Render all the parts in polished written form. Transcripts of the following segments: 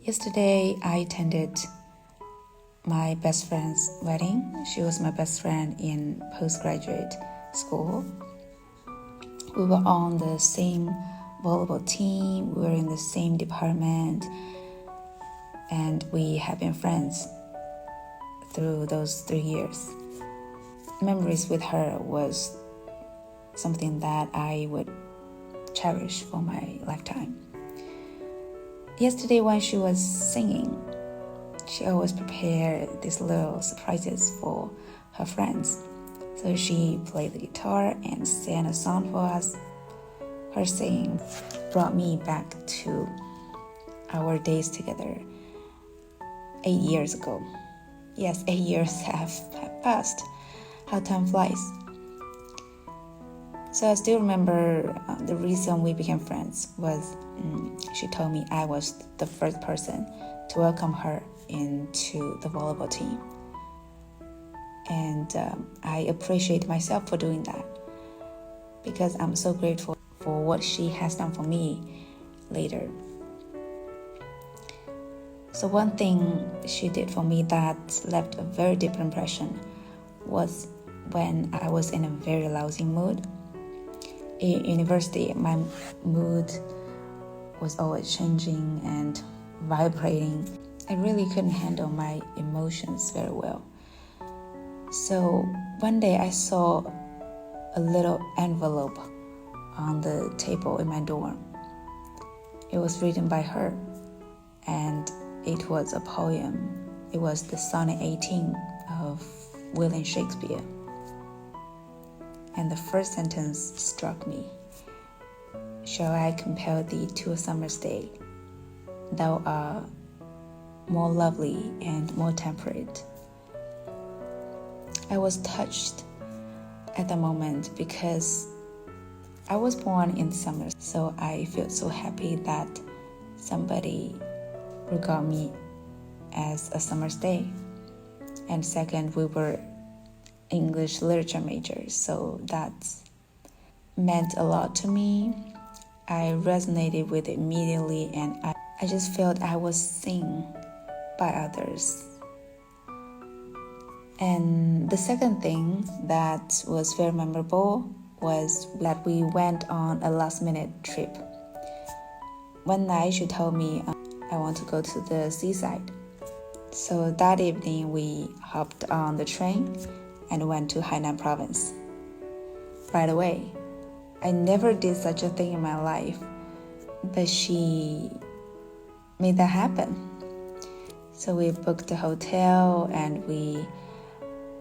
Yesterday, I attended my best friend's wedding. She was my best friend in postgraduate school. We were on the same volleyball team, we were in the same department, and we have been friends through those 3 years. Memories with her was something that I would cherish for my lifetime. Yesterday when she was singing, she always prepared these little surprises for her friends. So she played the guitar and sang a song for us. Her singing brought me back to our days together 8 years ago. Yes, 8 years have passed. How time flies. So I still remember the reason we became friends was she told me I was the first person to welcome her into the volleyball team. And I appreciate myself for doing that because I'm so grateful for what she has done for me later. So one thing she did for me that left a very deep impression was when I was in a very lousy mood. In university, my mood was always changing and vibrating. I really couldn't handle my emotions very well. So one day I saw a little envelope on the table in my dorm. It was written by her, and it was a poem. It was the Sonnet 18 of William Shakespeare. And the first sentence struck me. Shall I compare thee to a summer's day? Thou art more lovely and more temperate. I was touched at the moment because I was born in summer, so I felt so happy that somebody regarded me as a summer's day. And second, we were English literature majors, so that meant a lot to me. I resonated with it immediately, and I just felt I was seen by others. And the second thing that was very memorable was that we went on a last-minute trip. One night she told me I want to go to the seaside. So that evening we hopped on the train and went to Hainan province. By the way, I never did such a thing in my life, but she made that happen. So we booked a hotel and we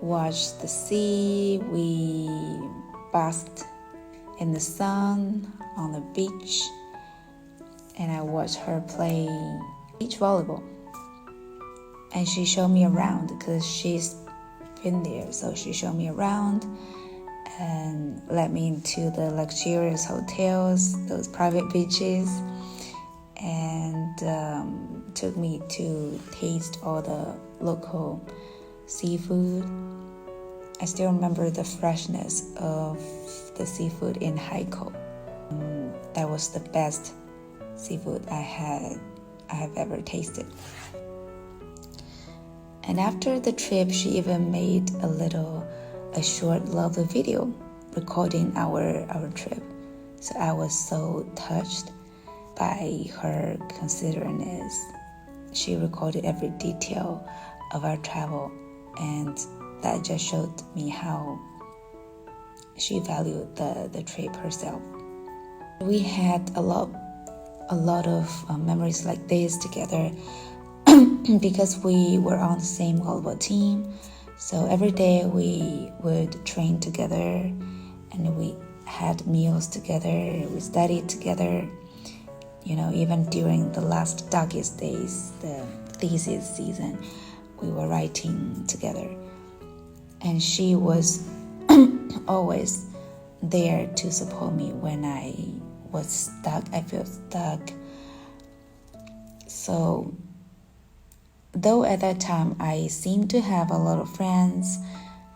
watched the sea, we basked in the sun on the beach, and I watched her play beach volleyball. And she showed me around because she's been there, so she showed me around and led me into the luxurious hotels, those private beaches, and took me to taste all the local seafood. I still remember the freshness of the seafood in Haikou. That was the best seafood I have ever tasted. And after the trip, she even made a short lovely video recording our trip. So I was so touched by her considerateness. She recorded every detail of our travel, and that just showed me how she valued the trip herself. We had a lot of memories like this together because we were on the same volleyball team. So every day we would train together and we had meals together, we studied together. Even during the last darkest days, the thesis season, we were writing together. And she was always there to support me when I was stuck. I felt stuck. So though at that time I seemed to have a lot of friends,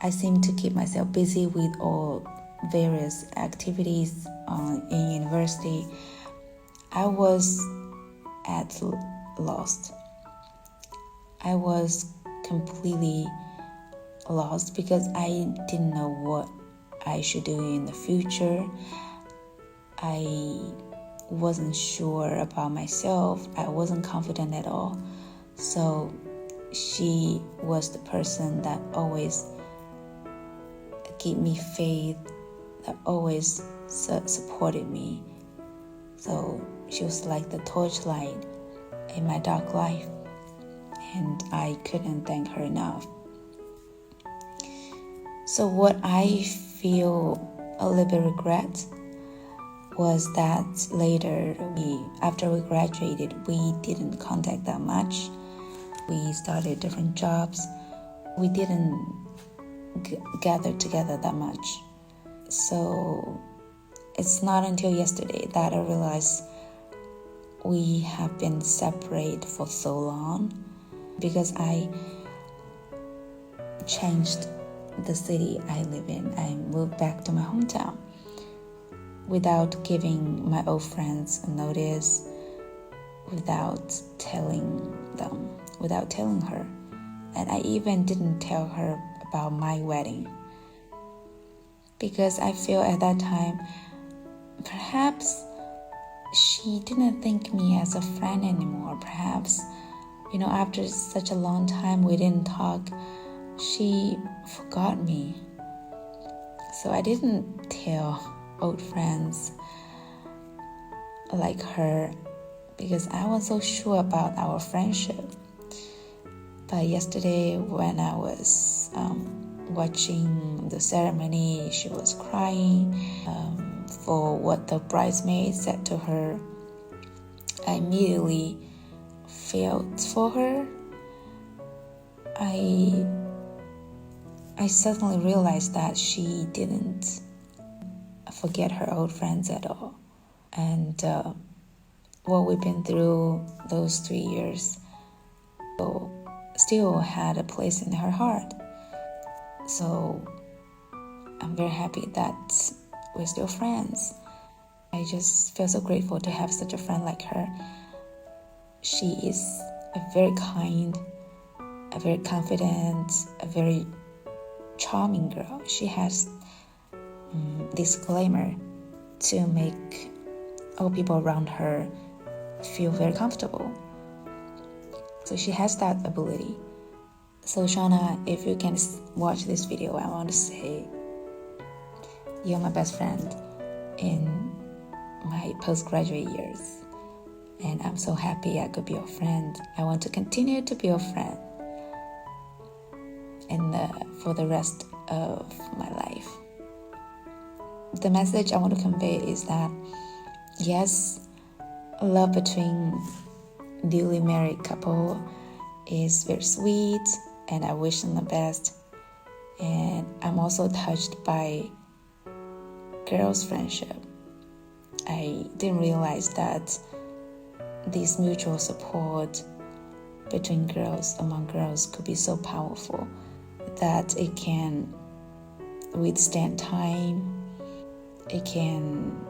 I seemed to keep myself busy with all various activities in university, I was at lost. I was completely lost because I didn't know what I should do in the future. I wasn't sure about myself. I wasn't confident at all. So she was the person that always gave me faith, that always supported me. So she was like the torchlight in my dark life, and I couldn't thank her enough. So what I feel a little bit regret was that later, after we graduated, we didn't contact that much. We started different jobs. We didn't gather together that much. So it's not until yesterday that I realized we have been separate for so long, because I changed the city I live in. I moved back to my hometown without giving my old friends a notice, without telling her. And I even didn't tell her about my wedding, because I feel at that time perhaps she didn't think me as a friend anymore. Perhaps, after such a long time we didn't talk, she forgot me. So I didn't tell old friends like her, because I was so sure about our friendship. But yesterday when I was watching the ceremony, she was crying for what the bridesmaids said to her. I immediately felt for her. I suddenly realized that she didn't forget her old friends at all. And what we've been through those 3 years still had a place in her heart. So I'm very happy that we're still friends. I just feel so grateful to have such a friend like her. She is a very kind, a very confident, a very charming girl. She has this glamour to make all people around her feel very comfortable. So she has that ability. So Shauna, if you can watch this video, I want to say you're my best friend in my postgraduate years. And I'm so happy I could be your friend. I want to continue to be your friend for the rest of my life. The message I want to convey is that, yes, love between newly married couple is very sweet, and I wish them the best. And I'm also touched by girls' friendship. I didn't realize that this mutual support between girls, among girls, could be so powerful, that it can withstand time. It can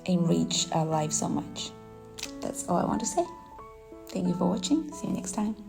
enrich our life so much. That's all I want to say. Thank you for watching. See you next time.